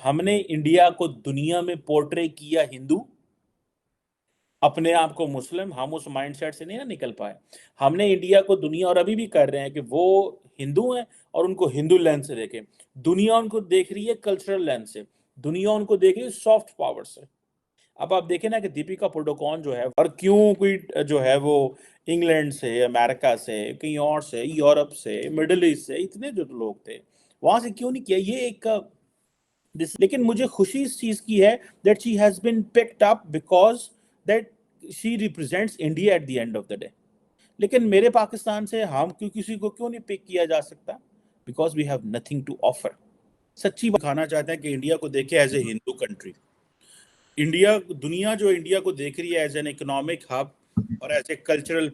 हमने इंडिया को दुनिया में पोर्ट्रे किया हिंदू, अपने आप को मुस्लिम। हम उस माइंडसेट से नहीं ना निकल पाए। हमने इंडिया को दुनिया, और अभी भी कर रहे हैं कि वो हिंदू हैं और उनको हिंदू लेंस से देखें। दुनिया उनको देख रही है कल्चरल लेंस से, दुनिया उनको देख रही है सॉफ्ट पावर से। अब आप देखें ना कि दीपिका पादुकोण जो है, और क्यों कोई जो है वो इंग्लैंड से, अमेरिका से, कहीं और से, यूरोप से, मिडिल ईस्ट से, इतने जो लोग थे वहां से क्यों नहीं किया ये एक लेकिन मुझे खुशी इस चीज की है that she has been picked up because that she represents India at the end of the day. लेकिन मेरे पाकिस्तान से हम क्यों किसी को क्यों नहीं पिक किया जा सकता? Because we have nothing to offer. सच्ची दिखाना चाहते हैं कि इंडिया को देखे as a Hindu country. India, दुनिया जो इंडिया को देख रही है एज एन इकोनॉमिक हब और एज ए कल्चरल।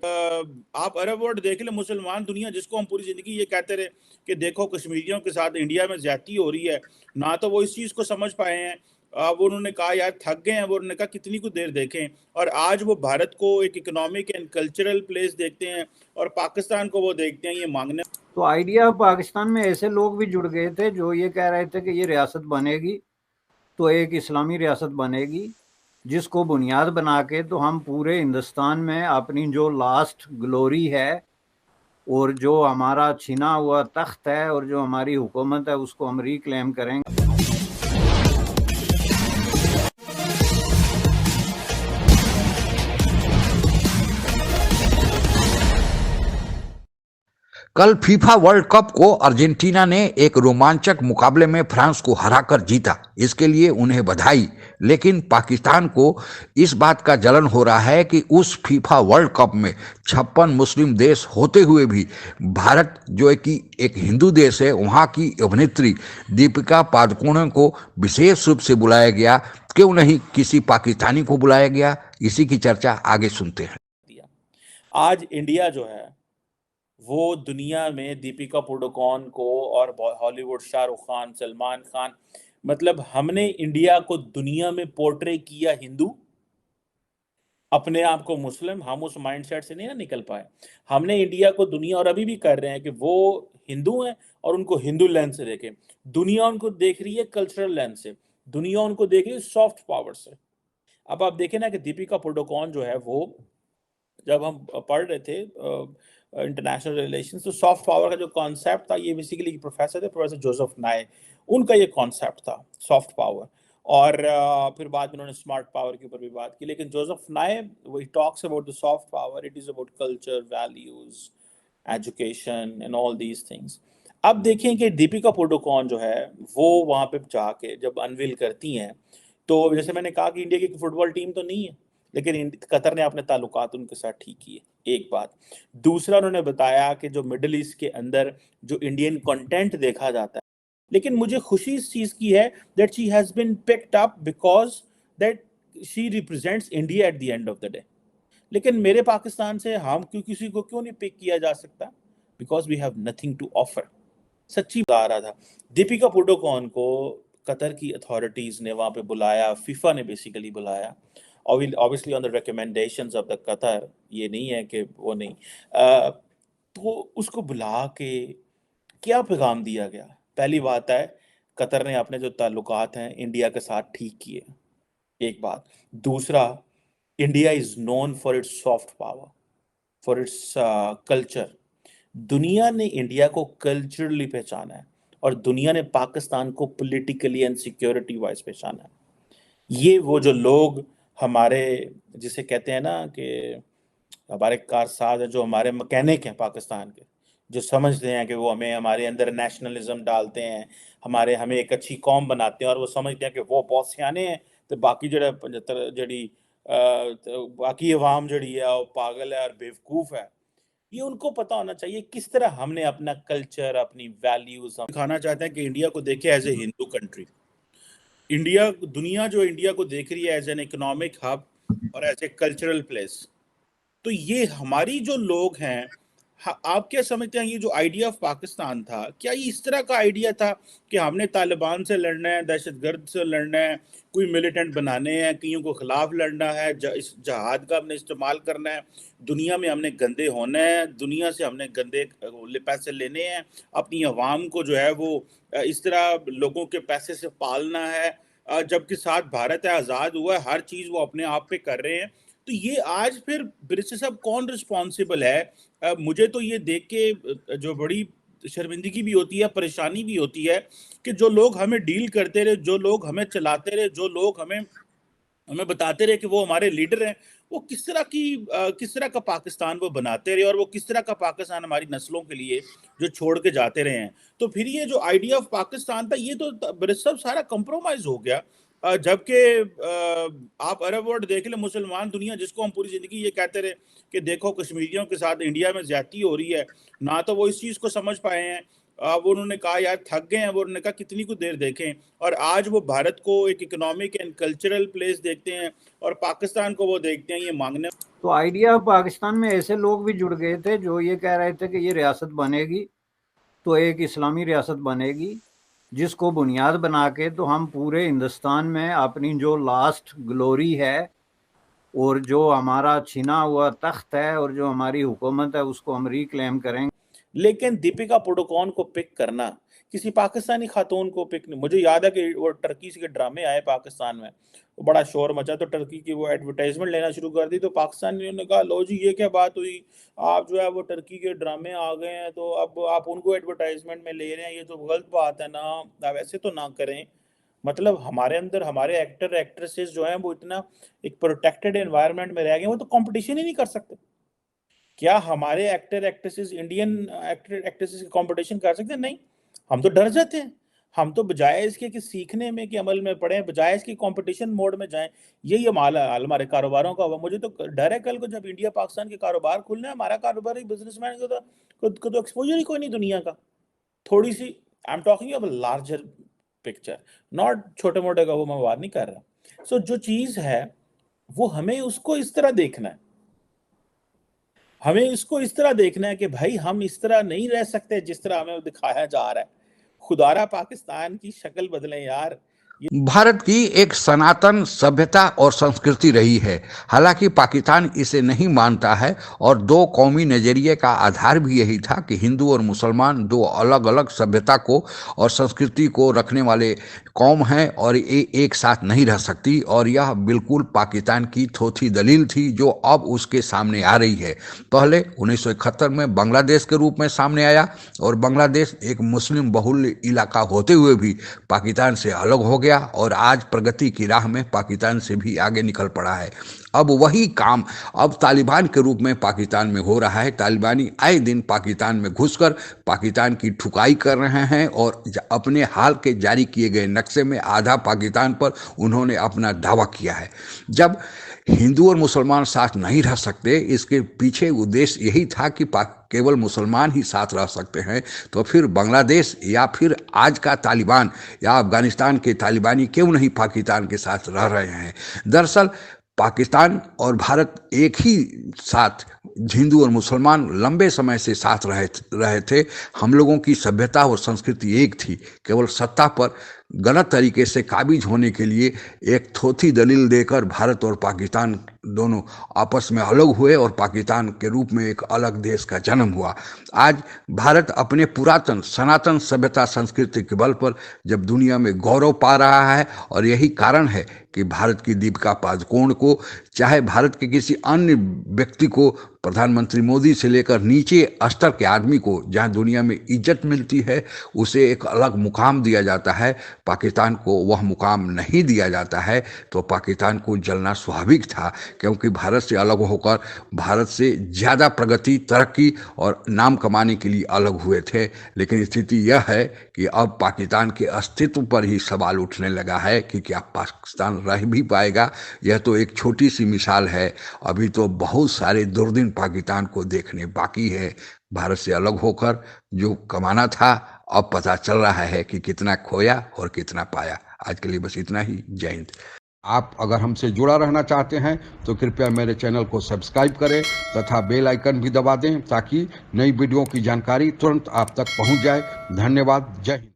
आप अरब वर्ल्ड देख ले, मुसलमान दुनिया जिसको हम पूरी जिंदगी ये कहते रहे कि देखो कश्मीरियों के साथ इंडिया में ज्यादती हो रही है, ना तो वो इस चीज को समझ पाए हैं। वो उन्होंने कहा यार थक गए हैं, वो उन्होंने कहा कितनी कुछ देर देखें, और आज वो भारत को एक इकोनॉमिक एंड कल्चरल प्लेस देखते हैं और पाकिस्तान को वो देखते हैं ये मांगने। तो आइडिया पाकिस्तान में ऐसे लोग भी जुड़ गए थे जो ये कह रहे थे कि ये रियासत बनेगी तो एक इस्लामी रियासत बनेगी, जिसको बुनियाद बना के तो हम पूरे हिंदुस्तान में अपनी जो लास्ट ग्लोरी है और जो हमारा छिना हुआ तख्त है और जो हमारी हुकूमत है उसको हम रिक्लेम करेंगे। कल फीफा वर्ल्ड कप को अर्जेंटीना ने एक रोमांचक मुकाबले में फ्रांस को हराकर जीता, इसके लिए उन्हें बधाई। लेकिन पाकिस्तान को इस बात का जलन हो रहा है कि उस फीफा वर्ल्ड कप में 56 मुस्लिम देश होते हुए भी भारत जो है कि एक हिंदू देश है, वहां की अभिनेत्री दीपिका पादुकोण को विशेष रूप से बुलाया गया। क्यों नहीं किसी पाकिस्तानी को बुलाया गया? इसी की चर्चा आगे सुनते हैं। आज इंडिया जो है वो दुनिया में दीपिका पादुकोण को और हॉलीवुड शाहरुख खान, सलमान खान, मतलब हमने इंडिया को दुनिया में पोर्ट्रे किया हिंदू, अपने आप को मुस्लिम। हम उस माइंडसेट से नहीं ना निकल पाए। हमने इंडिया को दुनिया, और अभी भी कर रहे हैं कि वो हिंदू हैं और उनको हिंदू लेंस से देखें। दुनिया उनको देख रही है कल्चरल लेंस से, दुनिया उनको देख रही है सॉफ्ट पावर से। अब आप देखें ना कि दीपिका पादुकोण जो है वो, जब हम पढ़ रहे थे इंटरनेशनल रिलेशंस, तो सॉफ्ट पावर का जो कॉन्सेप्ट था, ये बेसिकली प्रोफेसर थे, प्रोफेसर जोसेफ नाय, उनका ये कॉन्सेप्ट था सॉफ्ट पावर। और फिर बाद में उन्होंने स्मार्ट पावर के ऊपर भी बात की। लेकिन जोसेफ नाय वो talks about the soft power, it is about culture, values, education and all these things. अब देखें कि दीपिका पादुकोण जो है वो वहां पे जाके जब अनवील करती हैं, तो जैसे मैंने कहा कि इंडिया की फुटबॉल टीम तो नहीं है, लेकिन कतर ने अपने ताल्लुकात उनके साथ ठीक किए, एक बात। दूसरा, उन्होंने बताया कि जो मिडिल ईस्ट के अंदर जो इंडियन कंटेंट देखा जाता है, लेकिन मुझे खुशी इस चीज की है that she has been picked up because that she represents India at the end of the day. लेकिन मेरे पाकिस्तान से हम क्यों किसी को क्यों नहीं पिक किया जा सकता? Because we have nothing to offer. सच्ची बता रहा था, दीपिका पादुकोण को कतर की अथॉरिटीज ने वहां पे बुलाया, फीफा ने बेसिकली बुलाया, obviously on the recommendations of the Qatar. ये नहीं है कि वो नहीं तो उसको बुला के क्या पैगाम दिया गया? पहली बात है, कतर ने अपने जो ताल्लुकात हैं इंडिया के साथ ठीक किए, एक बात। दूसरा, India is known for its soft power, for its culture. दुनिया ने इंडिया को कल्चरली पहचाना है और दुनिया ने पाकिस्तान को पॉलिटिकली एंड सिक्योरिटी वाइज पहचाना है। ये वो जो लोग हमारे, जिसे कहते हैं ना कि हमारे कारसाज हैं, जो हमारे मैकेनिक हैं पाकिस्तान के, जो समझते हैं कि वो हमें हमारे अंदर नेशनलिज्म डालते हैं, हमें एक अच्छी कौम बनाते हैं, और वो समझते हैं कि वो बहुत सियाने हैं, तो बाकी जड़ा 75 जड़ी तो बाकी अवाम जड़ी है वो पागल है और बेवकूफ़ है। ये उनको पता होना चाहिए किस तरह हमने अपना कल्चर, अपनी वैल्यूज हम दिखाना चाहते हैं कि इंडिया को देखे as a Hindu country. India, दुनिया जो इंडिया को देख रही है एज एन इकोनॉमिक हब और एज ए कल्चरल प्लेस। तो ये हमारी जो लोग हैं, आप क्या समझते हैं ये जो आइडिया ऑफ पाकिस्तान था, क्या ये इस तरह का आइडिया था कि हमने तालिबान से लड़ना है, दहशतगर्द से लड़ना है, कोई मिलिटेंट बनाने हैं, कईयों को खिलाफ लड़ना है, इस जहाद का हमने इस्तेमाल करना है, दुनिया में हमने गंदे होना है, दुनिया से हमने गंदे पैसे लेने हैं, अपनी आवाम को जो है वो इस तरह लोगों के पैसे से पालना है, जबकि साथ भारत है, आज़ाद हुआ है, हर चीज़ वो अपने आप पे कर रहे हैं। तो ये आज फिर ब्रिटिश साहब कौन रिस्पॉन्सिबल है? मुझे तो ये देख के जो बड़ी शर्मिंदगी भी होती है, परेशानी भी होती है कि जो लोग हमें डील करते रहे, जो लोग हमें चलाते रहे, जो लोग हमें हमें बताते रहे कि वो हमारे लीडर हैं, वो किस तरह का पाकिस्तान वो बनाते रहे और वो किस तरह का पाकिस्तान हमारी नस्लों के लिए जो छोड़ के जाते रहे हैं। तो फिर ये जो आइडिया ऑफ पाकिस्तान था, ये तो ब्रिटिश साहब सारा कंप्रोमाइज हो गया। जबकि आप अरब वर्ल्ड देख ले, मुसलमान दुनिया जिसको हम पूरी जिंदगी ये कहते रहे कि देखो कश्मीरियों के साथ इंडिया में ज्यादती हो रही है, ना तो वो इस चीज को समझ पाए हैं। वो उन्होंने कहा यार थक गए हैं, वो उन्होंने कहा कितनी कुछ देर देखें, और आज वो भारत को एक इकोनॉमिक एंड कल्चरल प्लेस देखते हैं और पाकिस्तान को वो देखते हैं ये मांगने। तो आइडिया पाकिस्तान में ऐसे लोग भी जुड़ गए थे जो ये कह रहे थे कि ये रियासत बनेगी तो एक इस्लामी रियासत बनेगी, जिसको बुनियाद बना के तो हम पूरे हिंदुस्तान में अपनी जो लास्ट ग्लोरी है और जो हमारा छिना हुआ तख्त है और जो हमारी हुकूमत है उसको हम रिक्लेम करेंगे। लेकिन दीपिका पादुकोण को पिक करना, किसी पाकिस्तानी खातून को पिक नहीं। मुझे याद है कि वो टर्की के ड्रामे आए पाकिस्तान में, तो बड़ा शोर मचा, तो टर्की की वो एडवर्टाइजमेंट लेना शुरू कर दी, तो पाकिस्तानियों ने कहा लो जी ये क्या बात हुई, आप जो है वो टर्की के ड्रामे आ गए हैं तो अब आप उनको एडवर्टाइजमेंट में ले रहे हैं, ये तो गलत बात है ना, आप ऐसे तो ना करें। मतलब हमारे अंदर हमारे एक्टर एक्ट्रेसेस जो हैं वो इतना एक प्रोटेक्टेड एनवायरनमेंट में रह गए, वो तो कंपटीशन ही नहीं कर सकते। क्या हमारे actor actresses Indian actor actresses की कंपटीशन कर सकते हैं? नहीं, हम तो डर जाते हैं। हम तो बजाय इसके कि सीखने में कि अमल में पड़े, बजाय इसकी कंपटीशन मोड में जाएं। यही हाल हमारे कारोबारों का हुआ। मुझे तो डर है कल को जब इंडिया पाकिस्तान के कारोबार खुलने, हमारा कारोबार ही बिजनेसमैन को तो एक्सपोजर ही कोई नहीं दुनिया का। थोड़ी सी आई एम टॉकिंग अब लार्जर पिक्चर, नॉट छोटे मोटे का वो मैं बात नहीं कर रहा। सो जो चीज है वो हमें उसको इस तरह देखना है, हमें इसको इस तरह देखना है कि भाई हम इस तरह नहीं रह सकते जिस तरह हमें दिखाया जा रहा है। खुदारा पाकिस्तान की शक्ल बदलें यार। भारत की एक सनातन सभ्यता और संस्कृति रही है। हालांकि पाकिस्तान इसे नहीं मानता है और दो कौमी नजरिए का आधार भी यही था कि हिंदू और मुसलमान दो अलग अलग सभ्यता को और संस्कृति को रखने वाले कौम हैं और ये एक साथ नहीं रह सकती, और यह बिल्कुल पाकिस्तान की थोथी दलील थी जो अब उसके सामने आ रही है। पहले 1971 में बांग्लादेश के रूप में सामने आया और बांग्लादेश एक मुस्लिम बहुल इलाका होते हुए भी पाकिस्तान से अलग हो गया और आज प्रगति की राह में पाकिस्तान से भी आगे निकल पड़ा है। अब वही काम अब तालिबान के रूप में पाकिस्तान में हो रहा है। तालिबानी आए दिन पाकिस्तान में घुसकर पाकिस्तान की ठुकाई कर रहे हैं और अपने हाल के जारी किए गए नक्शे में आधा पाकिस्तान पर उन्होंने अपना दावा किया है। जब हिंदू और मुसलमान साथ नहीं रह सकते, इसके पीछे उद्देश्य यही था कि केवल मुसलमान ही साथ रह सकते हैं, तो फिर बांग्लादेश या फिर आज का तालिबान या अफगानिस्तान के तालिबानी क्यों नहीं पाकिस्तान के साथ रह रहे हैं। दरअसल पाकिस्तान और भारत एक ही साथ, हिंदू और मुसलमान लंबे समय से साथ रहे थे। हम लोगों की सभ्यता और संस्कृति एक थी। केवल सत्ता पर गलत तरीके से काबिज होने के लिए एक थोथी दलील देकर भारत और पाकिस्तान दोनों आपस में अलग हुए और पाकिस्तान के रूप में एक अलग देश का जन्म हुआ। आज भारत अपने पुरातन सनातन सभ्यता संस्कृति के बल पर जब दुनिया में गौरव पा रहा है, और यही कारण है कि भारत की दीपिका पादुकोण को, चाहे भारत के किसी अन्य व्यक्ति को, प्रधानमंत्री मोदी से लेकर नीचे स्तर के आदमी को जहां दुनिया में इज्जत मिलती है उसे एक अलग मुकाम दिया जाता है, पाकिस्तान को वह मुकाम नहीं दिया जाता है। तो पाकिस्तान को जलना स्वाभाविक था, क्योंकि भारत से अलग होकर भारत से ज़्यादा प्रगति, तरक्की और नाम कमाने के लिए अलग हुए थे। लेकिन स्थिति यह है कि अब पाकिस्तान के अस्तित्व पर ही सवाल उठने लगा है कि क्या पाकिस्तान रह भी पाएगा। यह तो एक छोटी सी मिसाल है, अभी तो बहुत सारे दुर्दिन पाकिस्तान को देखने बाकी है। भारत से अलग होकर जो कमाना था, अब पता चल रहा है कि कितना खोया और कितना पाया। आज के लिए बस इतना ही। जय हिंद। आप अगर हमसे जुड़ा रहना चाहते हैं तो कृपया मेरे चैनल को सब्सक्राइब करें तथा बेल आइकन भी दबा दें ताकि नई वीडियो की जानकारी तुरंत आप तक पहुंच जाए। धन्यवाद। जय हिंद।